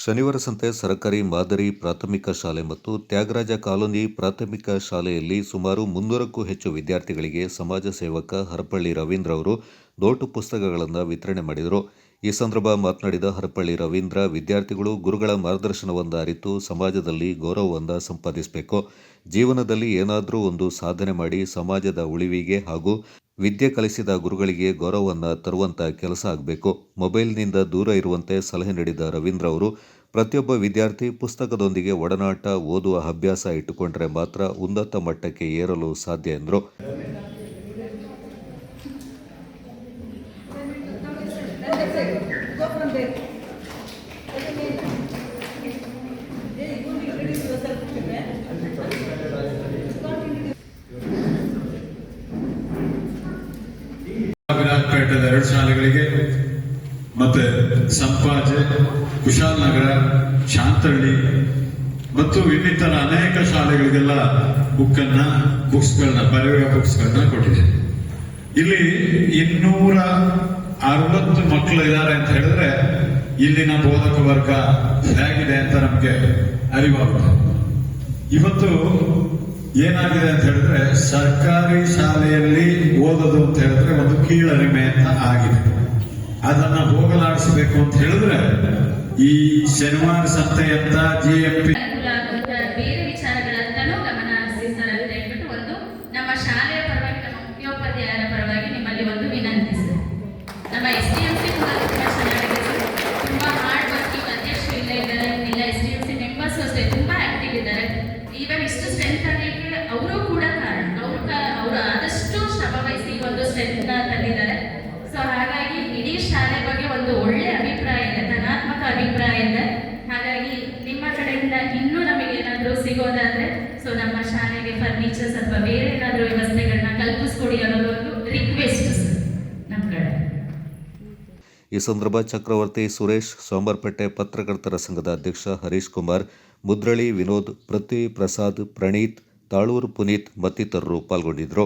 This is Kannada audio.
ಶನಿವಾರ ಸಂತೆ ಸರ್ಕಾರಿ ಮಾದರಿ ಪ್ರಾಥಮಿಕ ಶಾಲೆ ಮತ್ತು ತ್ಯಾಗರಾಜ ಕಾಲೋನಿ ಪ್ರಾಥಮಿಕ ಶಾಲೆಯಲ್ಲಿ ಸುಮಾರು 300ಕ್ಕೂ ಹೆಚ್ಚು ವಿದ್ಯಾರ್ಥಿಗಳಿಗೆ ಸಮಾಜ ಸೇವಕ ಹರಪಳ್ಳಿ ರವೀಂದ್ರ ಅವರು ನೋಟು ಪುಸ್ತಕಗಳನ್ನು ವಿತರಣೆ ಮಾಡಿದರು. ಈ ಸಂದರ್ಭ ಮಾತನಾಡಿದ ಹರಪಳ್ಳಿ ರವೀಂದ್ರ, ವಿದ್ಯಾರ್ಥಿಗಳು ಗುರುಗಳ ಮಾರ್ಗದರ್ಶನವನ್ನು ಅರಿತು ಸಮಾಜದಲ್ಲಿ ಗೌರವವನ್ನು ಸಂಪಾದಿಸಬೇಕು. ಜೀವನದಲ್ಲಿ ಏನಾದರೂ ಒಂದು ಸಾಧನೆ ಮಾಡಿ ಸಮಾಜದ ಉಳಿವಿಗೆ ಹಾಗೂ ವಿದ್ಯೆ ಕಲಿಸಿದ ಗುರುಗಳಿಗೆ ಗೌರವವನ್ನು ತರುವಂಥ ಕೆಲಸ ಆಗಬೇಕು. ಮೊಬೈಲ್ನಿಂದ ದೂರ ಇರುವಂತೆ ಸಲಹೆ ನೀಡಿದ ರವೀಂದ್ರ ಅವರು, ಪ್ರತಿಯೊಬ್ಬ ವಿದ್ಯಾರ್ಥಿ ಪುಸ್ತಕದೊಂದಿಗೆ ಒಡನಾಟ, ಓದುವ ಅಭ್ಯಾಸ ಇಟ್ಟುಕೊಂಡರೆ ಮಾತ್ರ ಉನ್ನತ ಮಟ್ಟಕ್ಕೆ ಏರಲು ಸಾಧ್ಯ ಎಂದರು. ವಿರಾಜಪೇಟೆದ 2 ಶಾಲೆಗಳಿಗೆ ಮತ್ತೆ ಸಂಪಾಜೆ, ಕುಶಾಲನಗರ, ಶಾಂತಳ್ಳಿ ಮತ್ತು ಇನ್ನಿತರ ಅನೇಕ ಶಾಲೆಗಳಿಗೆಲ್ಲ ಬರೆಯುವ ಬುಕ್ಸ್ಗಳನ್ನ ಕೊಟ್ಟಿದೆ. ಇಲ್ಲಿ 260 ಮಕ್ಕಳು ಇದ್ದಾರೆ ಅಂತ ಹೇಳಿದ್ರೆ ಇಲ್ಲಿನ ಬೋಧಕ ವರ್ಗ ಹೇಗಿದೆ ಅಂತ ನಮಗೆ ಅರಿವಾಗುತ್ತೆ. ಇವತ್ತು ಏನಾಗಿದೆ ಅಂತ ಹೇಳಿದ್ರೆ, ಸರ್ಕಾರಿ ಶಾಲೆಯಲ್ಲಿ ಓದೋದು ಅಂತ ಹೇಳಿದ್ರೆ ಒಂದು ಕೀಳರಿಮೆ ಅಂತ ಆಗಿದೆ. ಅದನ್ನ ಹೋಗಲಾಡಿಸಬೇಕು ಅಂತ ಹೇಳಿದ್ರೆ ಈ ಶನಿವಾರ ಸಂತೆಯಂತ GMP ಬೇರೆ ವಿಚಾರಗಳಂತಲೂ ಗಮನ ಹರಿಸಿದ್ದಾರೆ ಅಂತ ಹೇಳ್ಬಿಟ್ಟು ಒಂದು ನಮ್ಮ ಶಾಲೆಯ ಪರವಾಗಿ, ನಮ್ಮ ಮುಖ್ಯೋಪಾಧ್ಯಾಯರ ಪರವಾಗಿ ನಿಮ್ಮಲ್ಲಿ ಒಂದು ವಿನಂತಿ ಸರ್. ನಮ್ಮ SDMC ಕೂಡ ತುಂಬಾ ಚೆನ್ನಾಗಿದೆ ಸರ್. ತುಂಬಾ ಹಾರ್ಡ್ ವರ್ಕಿಂಗ್ ಅಧ್ಯಕ್ಷರು ಇಲ್ಲೇ ಇದ್ದಾರೆ, ಎಲ್ಲ SDMC ಮೆಂಬರ್ಸ್ ಅಷ್ಟೇ ತುಂಬಾ ಆಕ್ಟಿವ್ ಇದ್ದಾರೆ. ಈವನ್ ಇಷ್ಟು ಸ್ಟ್ರೆಂತ್ ಆಗಲಿಕ್ಕೆ ಅವರು ಕೂಡ ಕಾರಣ. ಅವರು ಆದಷ್ಟು ಶ್ರಮ ವಹಿಸಿ ಒಂದು ಸ್ಟ್ರೆಂತ್ ತಂದಿದ್ದಾರೆ. ಸೊ ಹಾಗಾಗಿ ಇಡೀ ಶಾಲೆ ಬಗ್ಗೆ ಒಂದು ಒಳ್ಳೆ ಅಭಿಪ್ರಾಯ ಇದೆ, ಧನಾತ್ಮಕ ಅಭಿಪ್ರಾಯ ಇದೆ. ಹಾಗಾಗಿ ನಿಮ್ಮ ಕಡೆಯಿಂದ ಇನ್ನೂ ನಮಗೆ ಏನಾದರೂ ಸಿಗೋದಾದ್ರೆ ಸೊ ನಮ್ಮ ಶಾಲೆಗೆ ಫರ್ನಿಚರ್ಸ್ ಅಥವಾ ಬೇರೆ ಏನಾದರೂ ವ್ಯವಸ್ಥೆಗಳನ್ನ ಕಲ್ಪಿಸ್ಕೊಡಿ ಅನ್ನೋದು ಒಂದು ರಿಕ್ವೆಸ್ಟ್ ನಮ್ಮ ಕಡೆ. ಈ ಸಂದರ್ಭ ಚಕ್ರವರ್ತಿ ಸುರೇಶ್, ಸೋಮವಾರಪೇಟೆ ಪತ್ರಕರ್ತರ ಸಂಘದ ಅಧ್ಯಕ್ಷ ಹರೀಶ್ ಕುಮಾರ್, ಮುದ್ರಳಿ ವಿನೋದ್, ಪೃಥ್ವಿ ಪ್ರಸಾದ್, ಪ್ರಣೀತ್, ತಾಳೂರು ಪುನೀತ್ ಮತ್ತಿತರರು ಪಾಲ್ಗೊಂಡಿದ್ದರು.